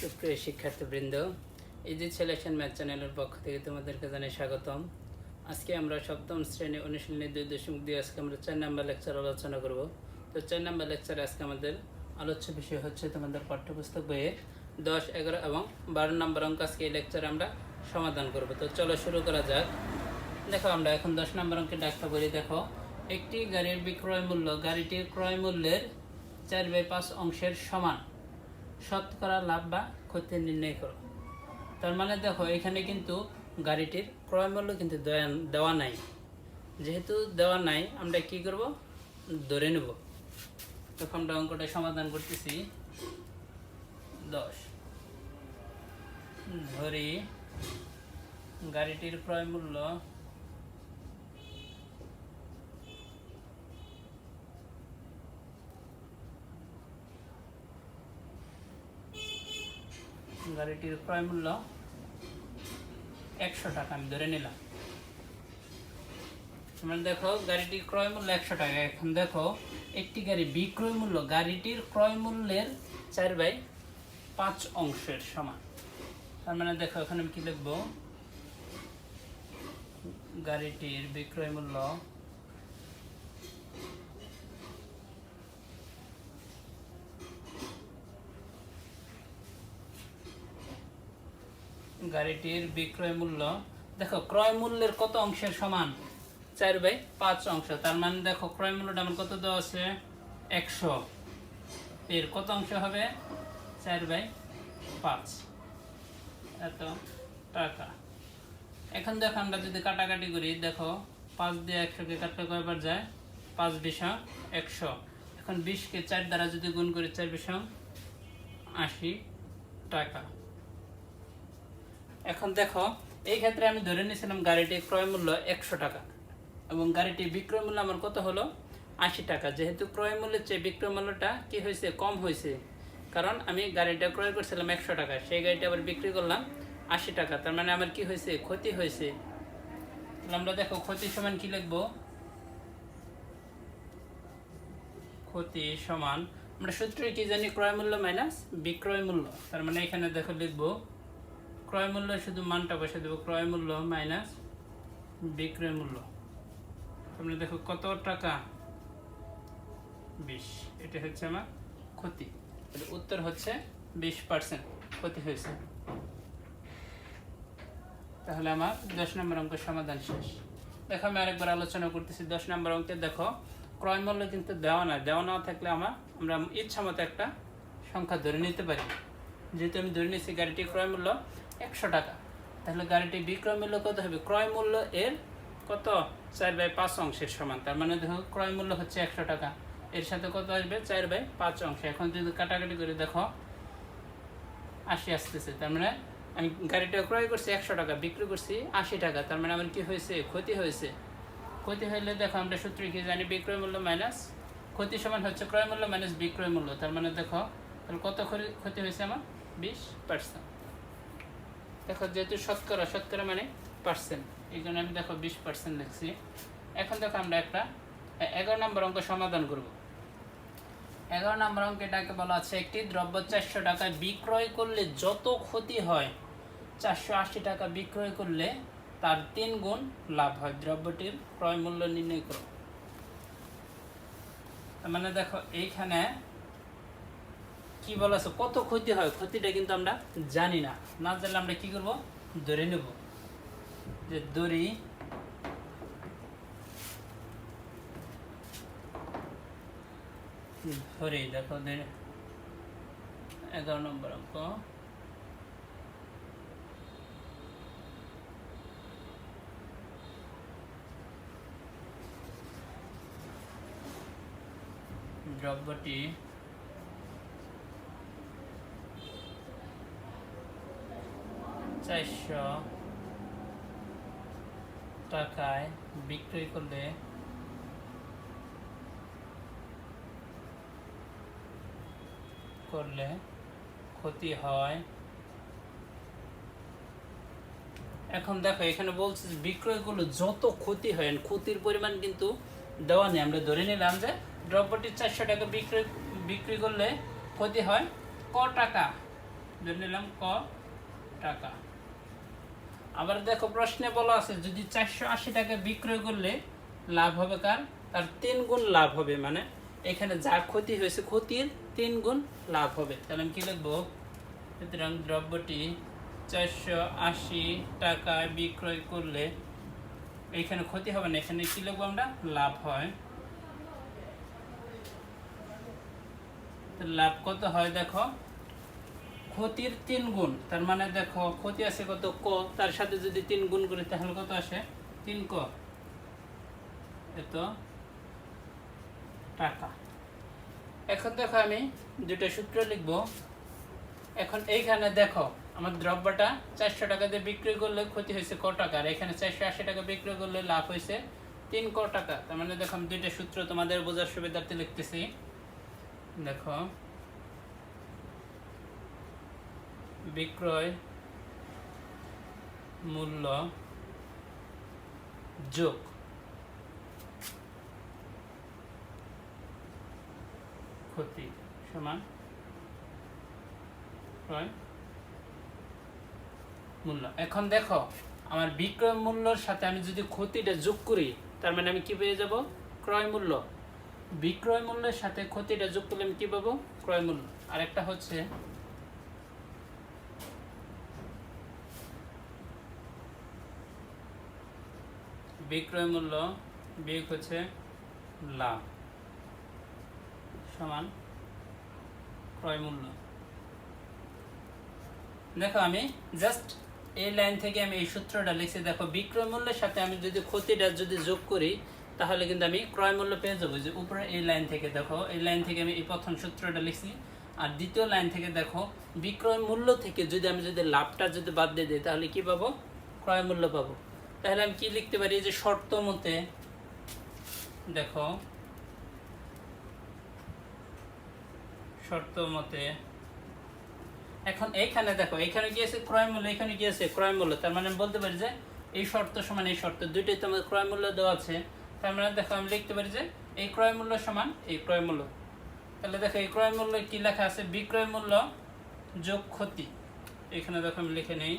সুপ্রিয় শিক্ষার্থীবৃন্দ, easy selection math চ্যানেলের পক্ষ থেকে তোমাদেরকে জানাই স্বাগতম। আজকে আমরা সপ্তম শ্রেণী অনুশীলনী 2.2 আজকে আমরা 4 নম্বর লেকচার আলোচনা করব। তো 4 নম্বর লেকচারে আজকে আমাদের আলোচ্য বিষয় হচ্ছে তোমাদের পাঠ্যপুস্তক বইয়ে 10, 11 এবং 12 নম্বর অঙ্ক আজকে এই লেকচারে আমরা সমাধান করব। তো চলো শুরু করা যাক। দেখো আমরা এখন 10 নম্বর অঙ্কের ব্যাখ্যা করি। দেখো, একটি গাড়ির বিক্রয় মূল্য গাড়িটির ক্রয় মূল্যের 4/5 অংশের সমান। শতকরা লাভ বা ক্ষতি নির্ণয় করো। তার মানে দেখো, এখানে কিন্তু গাড়িটির ক্রয় মূল্য কিন্তু দেওয়া নাই। যেহেতু দেওয়া নাই, আমরা কি করব, ধরে নেব। তখন আমরা অঙ্কটা সমাধান করতেছি। 10 ধরি গাড়িটির ক্রয় মূল্য গাড়িটির ক্রয় মূল্য 100 টাকা আমি ধরে নিলাম। মানে দেখো, গাড়িটির ক্রয় মূল্য 100 টাকা। এখন দেখো, একটি গাড়ি বিক্রয় মূল্য গাড়িটির ক্রয় মূল্যের 4/5 অংশের সমান। তার মানে দেখো, এখানে আমি কি লিখবো, গাড়িটির বিক্রয় মূল্য দেখো, ক্রয় মূল্যের কত অংশের সমান? 4/5 অংশ। তার মানে দেখো, ক্রয় মূল্যটা আমার কত দেওয়া আছে? 100। এর কত অংশ হবে? 4/5 এত টাকা। এখন দেখো, আমরা যদি কাটাকাটি করি, দেখো 5 দিয়ে 100কে কাটলে কয়বার যায়? 5 বিশং 100। এখন 20কে 4 দ্বারা যদি গুণ করি, 4 বিশং 80 টাকা। এখন দেখো, এই ক্ষেত্রে আমি ধরে নিয়েছিলাম গাড়িটির ক্রয় মূল্য 100 টাকা এবং গাড়িটির বিক্রয় মূল্য আমার কত হলো? 80 টাকা। যেহেতু ক্রয় মূল্যের চেয়ে বিক্রয় মূল্যটা কি হয়েছে? কম হয়েছে, কারণ আমি গাড়িটা ক্রয় করছিলাম 100 টাকা, সেই গাড়িটা আবার বিক্রি করলাম 80 টাকা। তার মানে আমার কি হয়েছে? ক্ষতি হয়েছে। তাহলে আমরা দেখো, ক্ষতি সমান কি লিখবো? ক্ষতি সমান, আমরা সূত্রে কি জানি? ক্রয় মূল্য মাইনাস বিক্রয় মূল্য। তার মানে এখানে দেখো লিখবো, ক্রয় মূল্য শুধু মানটা বসে দেবো, ক্রয় মূল্য মাইনাস বিক্রয় মূল্য। তোমরা দেখো কত টাকা? 20। এটা হচ্ছে আমার ক্ষতি। উত্তর হচ্ছে 20% ক্ষতি হয়েছে। তাহলে আমার 10 নম্বর অঙ্কের সমাধান শেষ। দেখো, আমি আরেকবার আলোচনা করতেছি। 10 নম্বর অঙ্কে দেখো, ক্রয় মূল্য কিন্তু দেওয়া না। দেওয়া না থাকলে আমরা ইচ্ছা মতো একটা সংখ্যা ধরে নিতে পারি। যেহেতু আমি ধরে নিচ্ছি গাড়িটির ক্রয় মূল্য 100 টাকা, তাহলে গাড়িটির বিক্রয় মূল্য কত হবে? ক্রয় মূল্য এর কত? 4/5 অংশের সমান। তার মানে দেখো, ক্রয় মূল্য হচ্ছে 100 টাকা, এর সাথে কত আসবে? 4/5 অংশ। এখন যদি কাটাকাটি করে দেখো, 80 আসতেছে। তার মানে আমি গাড়িটা ক্রয় করছি 100 টাকা, বিক্রি করছি 80 টাকা। তার মানে আমার কি হয়েছে? ক্ষতি হয়েছে। ক্ষতি হইলে দেখো, আমরা সূত্রে কি জানি? বিক্রয় মূল্য মাইনাস ক্ষতি সমান হচ্ছে ক্রয় মূল্য মাইনাস বিক্রয় মূল্য। তার মানে দেখো, তাহলে কত ক্ষতি হয়েছে আমার? 20%। দেখো, যেহেতু শতকরা মানে পার্সেন্ট, এই জন্য আমি দেখো 20% লিখছি। এখন দেখো, আমরা একটা 11 নম্বর অঙ্ক সমাধান করব। 11 নম্বর অঙ্কে এটাকে বলা আছে, একটি দ্রব্য 400 টাকায় বিক্রয় করলে যত ক্ষতি হয়, 480 টাকা বিক্রয় করলে তার 3 গুণ লাভ হয়। দ্রব্যটির ক্রয় মূল্য নির্ণয় করো। মানে দেখো, এইখানে কি বলা আছে? কত ক্ষতি হয়, ক্ষতিটা কিন্তু আমরা জানি না। না জানলে আমরা কি করব? ধরে নেব। যে ধরি দেখো, 11 নম্বর অঙ্ক। দ্রব্যটি 400 টাকায় বিক্রয় করলে ক্ষতি হয়। এখন দেখো, এখানে বলছে বিক্রয়গুলো যত ক্ষতি হয়, ক্ষতির পরিমাণ কিন্তু দেওয়া নেই। আমরা ধরে নিলাম যে দ্রব্যটি 400 টাকা বিক্রি করলে ক্ষতি হয় ক টাকা? ধরে নিলাম ক টাকা। আবার দেখো প্রশ্নে বলা আছে যদি 480 টাকা বিক্রয় করলে লাভ হবে কার? তার 3 গুণ লাভ হবে, মানে এখানে যা ক্ষতি হয়েছে ক্ষতির 3 গুণ লাভ হবে। তাহলে আমি কি লিখবো? সুতরাং দ্রব্যটি 480 টাকায় বিক্রয় করলে এখানে ক্ষতি হবে না, এখানে কি লিখবো আমরা? লাভ হয়। লাভ কত হয় দেখো, ক্ষতির 3 গুণ, তার মানে দেখো ক্ষতি আছে কত ক, তার সাথে যদি 3 গুণ করি তাহলে কত আসে? 3 ক, এত টাকা। এখন দেখো আমি দুটো সূত্র লিখবো। এখন এইখানে দেখো আমার দ্রব্যটা 400 টাকা দিয়ে বিক্রি করলে ক্ষতি হয়েছে ক টাকা, আর এখানে 480 টাকা বিক্রি করলে লাভ হয়েছে 3 ক টাকা। তার মানে দেখো আমি দুইটা সূত্র তোমাদের বোঝার সুবিধার্থে লিখতেছি। দেখো বিক্রয় মূল্য যোগ ক্ষতি সমান ক্রয় মূল্য। এখন দেখো আমার বিক্রয় মূল্যর সাথে আমি যদি ক্ষতিটা যোগ করি তার মানে আমি কি পেয়ে যাব? ক্রয় মূল্য। বিক্রয় মূল্যের সাথে ক্ষতিটা যোগ করলে আমি কি পাবো? ক্রয় মূল্য। আর একটা হচ্ছে বিক্রয় মূল্য বিয়োগ হচ্ছে লাভ সমান ক্রয় মূল্য। দেখো আমি জাস্ট এই লাইন থেকে আমি এই সূত্রটা লিখছি। দেখো বিক্রয় মূল্যের সাথে আমি যদি ক্ষতিটা যদি যোগ করি তাহলে কিন্তু আমি ক্রয় মূল্য পেয়ে যাবো। যে উপরে এই লাইন থেকে দেখো, এই লাইন থেকে আমি এই প্রথম সূত্রটা লিখছি, আর দ্বিতীয় লাইন থেকে দেখো বিক্রয় মূল্য থেকে যদি আমি যদি লাভটা যদি বাদ দিয়ে দিই তাহলে কি পাবো? ক্রয় মূল্য পাবো। তাহলে আমি কি লিখতে পারি? যে শর্ত মতে দেখো, শর্ত মতে এখন এইখানে দেখো এখানে কি আছে? ক্রয় মূল্য, এখানে কি আছে? ক্রয় মূল্য। তার মানে আমি বলতে পারি যে এই শর্ত সমান এই শর্ত, দুইটাই তো আমাদের ক্রয় মূল্য দেওয়া আছে। তার মানে দেখো আমি লিখতে পারি যে এই ক্রয় মূল্য সমান এই ক্রয় মূল্য। তাহলে দেখো এই ক্রয় মূল্য কি লেখা আছে? বিক্রয় মূল্য যোগ ক্ষতি। এখানে দেখো আমি লিখে নেই,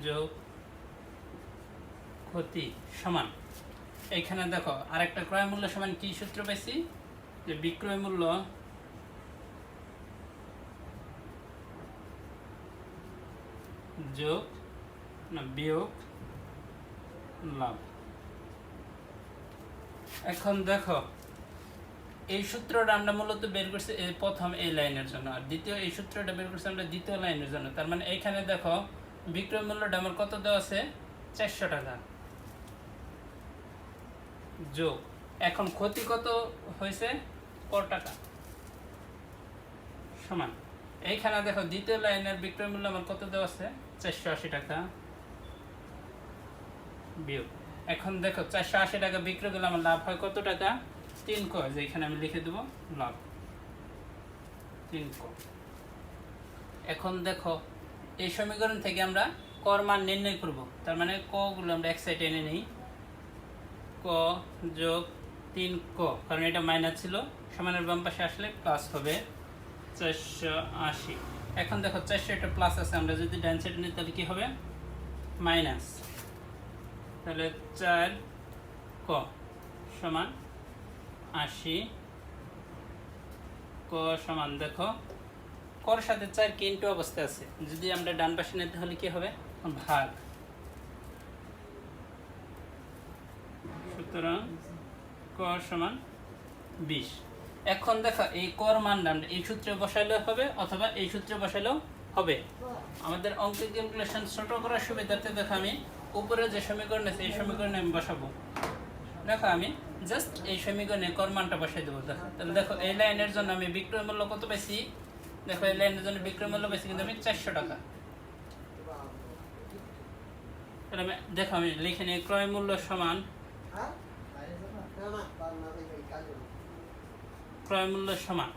যোগ ক্ষতি সমান। এখানে দেখো আরেকটা ক্রয় মূল্য সমান কি সূত্র পাইছি? যে বিক্রয় মূল্য যোগ না বিয়োগ লাভ। এখন দেখো এই সূত্রটা আমরা মূলত বের করছি এই প্রথম এই লাইনের জন্য, আর দ্বিতীয় এই সূত্রটা বের করছি আমরা দ্বিতীয় লাইনের জন্য। তার মানে এইখানে দেখো বিক্রয় মূল্যটা আমার কত দেওয়া আছে? 400 টাকা যোগ এখন ক্ষতি কত হয়েছে? ক টাকা সমান। এইখানে দেখো দ্বিতীয় লাইনের বিক্রয় মূল্য আমার কত দেওয়া আছে? 480 টাকা বিয়োগ। এখন দেখো 480 টাকা বিক্রয় করলে আমার লাভ হয় কত টাকা? 3 ক। যে এখানে আমি লিখে দেবো লাভ 3 ক। এখন দেখো এই সমীকরণ থেকে আমরা কর মান নির্ণয় করব। তার মানে ক গুলো আমরা এক সাইডে এনে নেই, ক যোগ 3 ক, কারণ এটা মাইনাস ছিল, সমানের বাম পাশে আসলে প্লাস হবে 480। এখন দেখো 400 একটা প্লাস আছে, আমরা যদি ডান সাইডে নিই তাহলে কি হবে? মাইনাস। তাহলে 4 ক সমান 80, ক সমান দেখো কর সাথে 4 কি ইনটু অবস্থায় আছে, যদি আমরা ডান পাশে নিই তাহলে কি হবে? ভাগ। সুতরাং ক সমান 20। এখন দেখো এই কর মানটা আমরা এই সূত্রে বসাইলেও হবে অথবা এই সূত্রে বসাইলেও হবে। আমাদের অঙ্কের ক্যালকুলেশন ছোট করার সুবিধার্থে দেখো আমি উপরে যে সমীকরণ আছে এই সমীকরণে আমি বসাবো। দেখো আমি জাস্ট এই সমীকরণে কর মানটা বসাই দেবো। দেখো তাহলে দেখো এই লাইনের জন্য আমি বিক্রয় মূল্য কত পাইছি? দেখো এই লাইনের জন্য বিক্রয় মূল্য পাইছি কিন্তু আমি 400 টাকা। তাহলে আমি দেখো আমি লিখে নিই ক্রয় মূল্য সমান ক্রয় মূল্য সমান।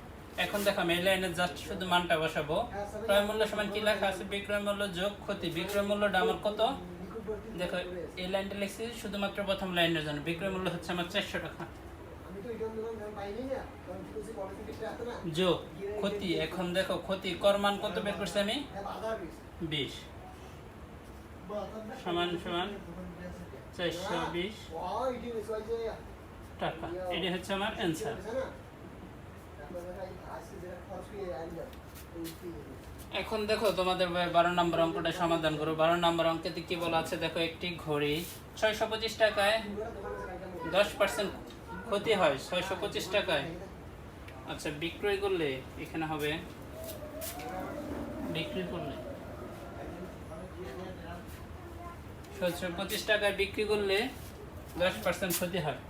এখন দেখো আমি এই লাইনে জাস্ট শুধু মানটা বসাবো। ক্রয় মূল্য সমান কি লেখা আছে? বিক্রয় মূল্য যোগ ক্ষতি। বিক্রয় মূল্যটা আমার কত? দেখো এই লাইনটা লিখছি শুধুমাত্র প্রথম লাইনের জন্য। বিক্রয় মূল্য হচ্ছে আমার 400 টাকা। যোগ ক্ষতি, এখন দেখো ক্ষতি কর মান কত বের করছি আমি 20 সমান সমান 420 টাকা। এটি হচ্ছে আমার অ্যান্সার। এখন দেখো তোমাদের 12 নম্বর অঙ্কটা সমাধান করো। 12 নম্বর অঙ্কেতে কি বলা আছে দেখো, একটি ঘড়ি 625 টাকায় 10% ক্ষতি হয় 625 টাকায়। আচ্ছা বিক্রয় করলে এখানে হবে, বিক্রি করলে 625 টাকায় বিক্রি করলে 10% ক্ষতি হয়।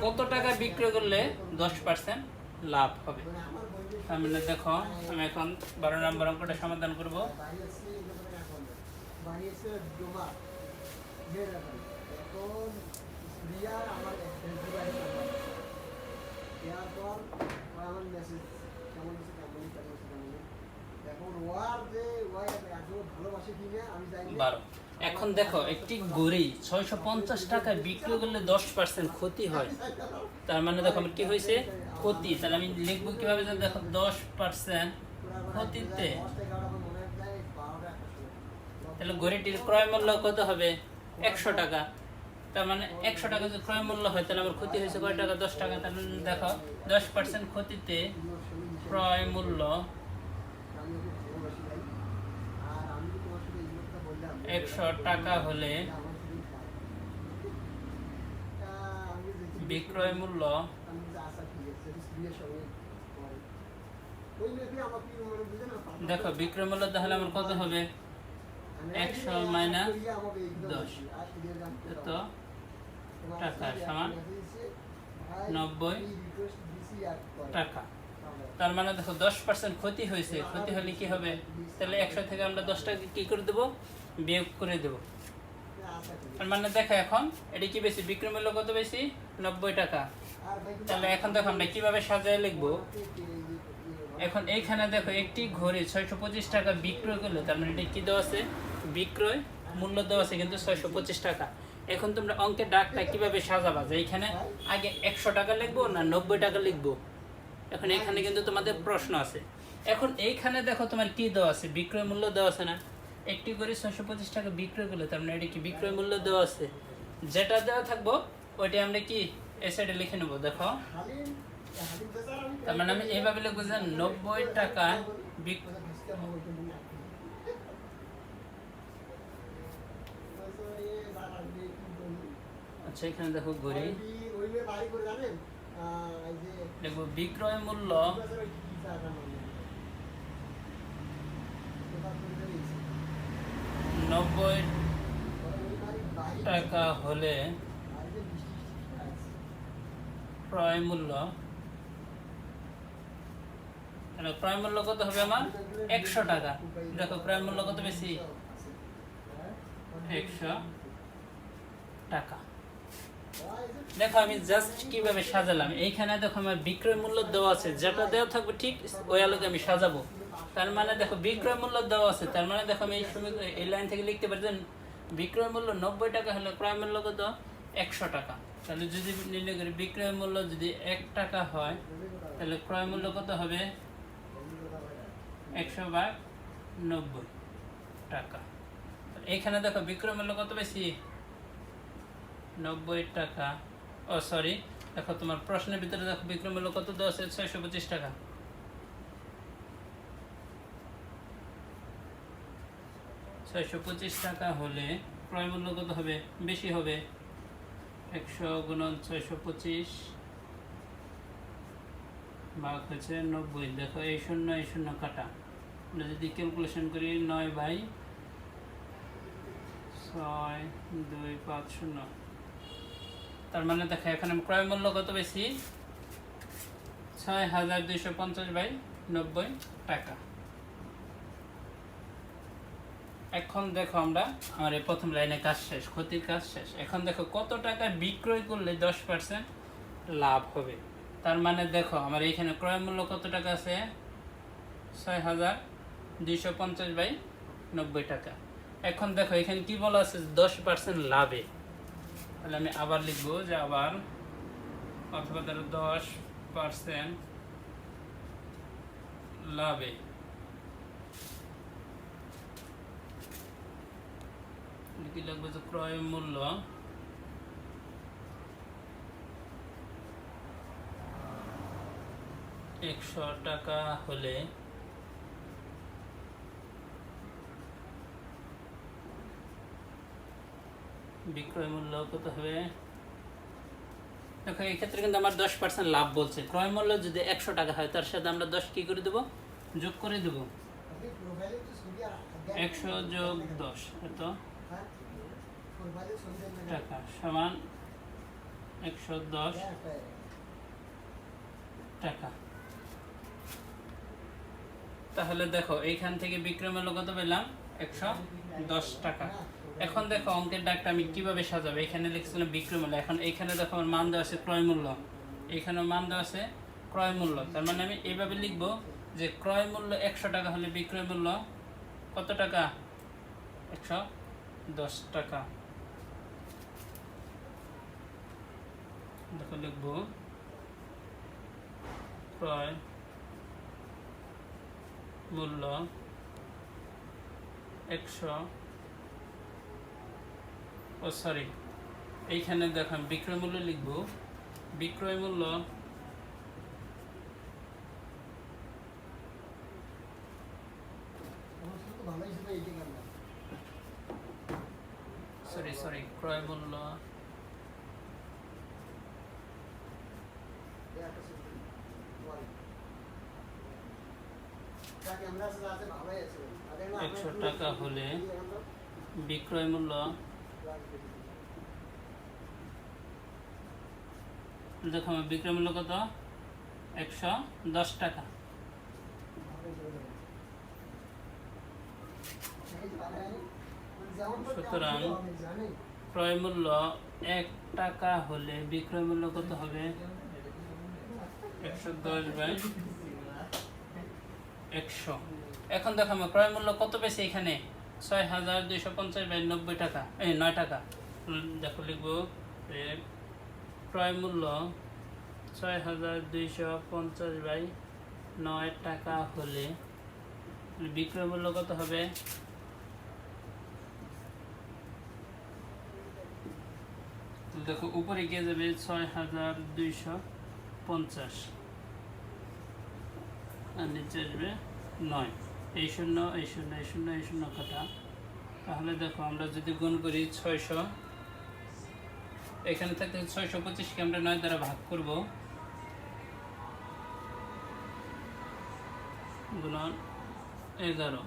কত টাকা বিক্রি করলে 10% লাভ হবে? তার মানে দেখো আমি এখন 12 নম্বর অঙ্কটা সমাধান করব। এখন দেখো একটি ঘড়ি 650 টাকায় বিক্রি করলে 10% ক্ষতি হয়। তার মানে দেখো আমার কি হয়েছে, ক্ষতি। তাহলে আমি লিখবো কিভাবে, দেখো 10% ক্ষতিতে, তাহলে ঘড়িটির ক্রয় মূল্য কত হবে 100 টাকা। তার মানে 100 টাকা যদি ক্রয় মূল্য হয় তাহলে আমার ক্ষতি হয়েছে কয় টাকা, 10 টাকা। তাহলে দেখো 10% ক্ষতিতে ক্রয় মূল্য 100 টাকা হলে বিক্রয় মূল্য দেখো বিক্রয় মূল্য তাহলে আমার কত হবে, 100 মাইনাস 10 তো টাকা সমান 90 টাকা। তার মানে দেখো 10% ক্ষতি হয়েছে, ক্ষতি হলে কি হবে, তাহলে 100 থেকে আমরা 10 টাকা কি করে দেবো, বিয়োগ করে দেবো। তার মানে দেখো এখন এটা কি বেশি, বিক্রয় মূল্য কত বেশি 90 টাকা। তাহলে এখন দেখো আমরা কিভাবে সাজায় লিখবো। এখন এইখানে দেখো একটি ঘড়ি 625 টাকা বিক্রয় করলে, তার মানে এটা কি দেওয়া আছে, বিক্রয় মূল্য দেওয়া আছে কিন্তু 625 টাকা। এখন তোমরা অঙ্কের ডাকটা কিভাবে সাজাবা, যে এইখানে আগে 100 টাকা লিখবো না 90 টাকা লিখবো। এখন এখানে কিন্তু তোমাদের প্রশ্ন আছে। এখন এইখানে দেখো তোমার কি দেওয়া আছে, বিক্রয় মূল্য দেওয়া আছে না, একটি ঘড়ি 625 টাকা বিক্রয় করলে, তার মানে এটা কি বিক্রয় মূল্য দেওয়া আছে। যেটা দেওয়া থাকবো ওইটা আমরা কি এই সাইডে লিখে নেবো। দেখো তার মানে আমি এইভাবে লিখবো যে 90 টাকা আচ্ছা এখানে দেখো ঘড়ি দেখবো বিক্রয় মূল্য 90 টাকা হলে ক্রয় মূল্য, ক্রয় মূল্য কত হবে আমার 100 টাকা। দেখো ক্রয় মূল্য কত বেশি, 100 টাকা। দেখো আমি জাস্ট কিভাবে সাজালাম, এইখানে দেখো আমার বিক্রয় মূল্য দেওয়া আছে, যেটা দেওয়া থাকবে ঠিক ওই আলোকে আমি সাজাবো। তার মানে দেখো বিক্রয় মূল্য দেওয়া আছে, তার মানে দেখো আমি এই লাইন থেকে লিখতে পারি যে বিক্রয় মূল্য 90 টাকা হলে ক্রয় মূল্য কত 100 টাকা। তাহলে যদি নির্ণয় করি বিক্রয় মূল্য যদি 1 টাকা হয় তাহলে ক্রয় মূল্য কত হবে 100/90 টাকা। এইখানে দেখো বিক্রয় মূল্য কত বেশি 90 টাকা। ও সরি, দেখো তোমার প্রশ্নের ভিতরে দেখো বিক্রয় মূল্য কত দেওয়া আছে 625 টাকা। 625 টাকা হলে ক্রয় মূল্য কত হবে, বেশি হবে 100 গুণন 625 ভাগ হচ্ছে 90। দেখো এই শূন্য কাটা, আমরা যদি ক্যালকুলেশন করি 9/62550। তার মানে দেখো এখানে ক্রয় মূল্য কত বেশি 6250/90 টাকা। এখন দেখো আমরা আমার এই প্রথম লাইনে কাজ শেষ, ক্ষতির কাজ শেষ। এখন দেখো কত টাকা বিক্রয় করলে 10% লাভ হবে। তার মানে দেখো আমার এইখানে ক্রয় মূল্য কত টাকা আছে 6250/90 টাকা। এখন দেখো এখানে কি বলা আছে 10% লাভে, তাহলে আমি আবার লিখবো যে আবার অথবা ধরো 10% লাভে কি লিখবো যে ক্রয় মূল্য ৳100 হলে বিক্রয় মূল্য কত হবে? দেখো এই ক্ষেত্রে কিন্তু আমার 10% লাভ বলছে। ক্রয় মূল্য যদি ৳100 হয় তার সাথে আমরা 10 কি করে দেবো? যোগ করে দেবো। 100 যোগ 10 এত টাকা সমান 110 টাকা। তাহলে দেখো এইখান থেকে বিক্রয় মূল্য কত পেলাম? 110 টাকা। এখন দেখো অঙ্কের ডাকটা আমি কিভাবে সাজাবো? এখানে লিখছিলাম বিক্রয় মূল্য, এখন এইখানে দেখো আমার মান দেওয়া আছে ক্রয় মূল্য, এইখানে মান দেওয়া আছে ক্রয় মূল্য। তার মানে আমি এইভাবে লিখবো যে ক্রয় মূল্য 100 টাকা হলে বিক্রয় মূল্য কত টাকা? 110 টাকা। দেখো লিখবো ক্রয় মূল্য 100 এইখানে দেখো বিক্রয় মূল্য লিখবো। বিক্রয় মূল্য ক্রয় মূল্য ৳100 হলে বিক্রয় মূল্য দেখো আমার বিক্রয় মূল্য কত? 110 টাকা। সুতরাং ক্রয় মূল্য ৳1 হলে বিক্রয় মূল্য কত হবে? 110/100। এখন দেখো আমার ক্রয় মূল্য কত পেয়েছি এখানে? ৬,২৫০/৯০ টাকা, 9 টাকা। দেখো লিখবো ক্রয় মূল্য ৬,২৫০/৯ টাকা হলে বিক্রয় মূল্য কত হবে? দেখো উপরে গিয়ে যাবে ৬,২৫০ আর নিচে আসবে ৯। এই শূন্য এই শূন্য এই শূন্য এই শূন্য কাটা। তাহলে দেখো আমরা যদি গুণ করি ৬০০, এখানে থাকতে ৬২৫কে আমরা ৯ দ্বারা ভাগ করব, গুণন 11।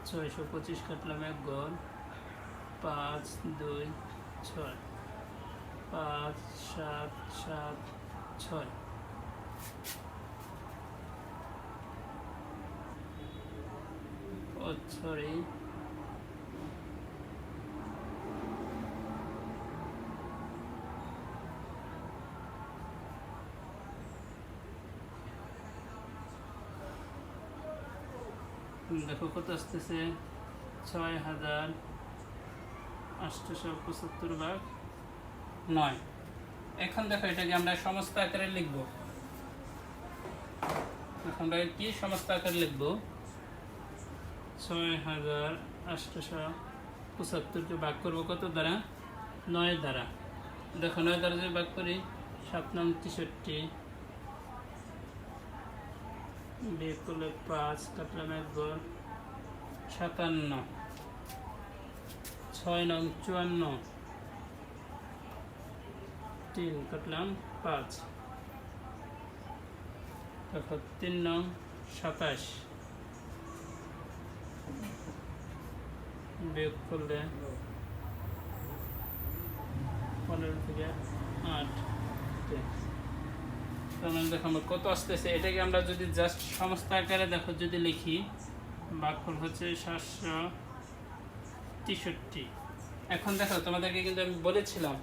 ৬২৫ কাটলাম ১ ঘর, ৫ ২ ৬, ৫ ৭ ৭ ৬। সরি দেখো কত আসতেছে? ৬,৮৭৫/৯। এখন দেখো এটাকে আমরা সমস্ত আকারে লিখব। এখন আমরা কি সমস্ত আকারে লিখব? ৬,৮৭৫কে ভাগ করবো কত দ্বারা? ৯ দ্বারা। দেখো ৯ দ্বারা যদি ভাগ করি ৭ নং ৬৩, বিয়োগ করলে ৫, কাটলাম ১ ঘর ৫৭, ৬ নং ৫৪, ৩ কাটলাম ৫, দেখো ৩ নং ২৭, বিয়োগ করলে ১৫ থেকে ৮। তার মানে দেখো আমরা কত আসতেছে, এটাকে আমরা যদি জাস্ট সমস্ত আকারে দেখো যদি লিখি, ভাগফল হচ্ছে ৭৬৩। এখন দেখো তোমাদেরকে কিন্তু আমি বলেছিলাম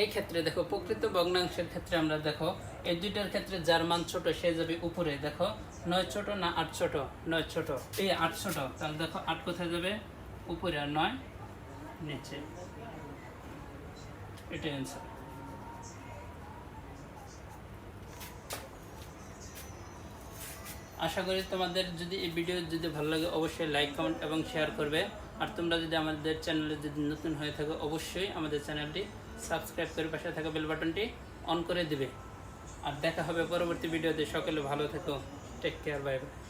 এই ক্ষেত্রে দেখো প্রকৃত ভগ্নাংশের ক্ষেত্রে আমরা দেখো এই দুইটার ক্ষেত্রে যার মান ছোট সে যাবে উপরে। দেখো ৯ ছোট না ৮ ছোট? ৯ ছোট, এই ৮ ছোট। তাহলে দেখো ৮ কোথায় যাবে? উপরে আর 9 নিচে, এটাই অ্যান্সার। আশা করি তোমাদের যদি এই ভিডিও যদি ভালো লাগে অবশ্যই লাইক, কমেন্ট এবং শেয়ার করবে। আর তোমরা যদি আমাদের চ্যানেলে যদি নতুন হয়ে থাকো অবশ্যই আমাদের চ্যানেলটি সাবস্ক্রাইব করে পাশে থাকা বেল বাটনটি অন করে দিবে। আর দেখা হবে পরবর্তী ভিডিওতে। সকলে ভালো থেকো, টেক কেয়ার, বাই বাই।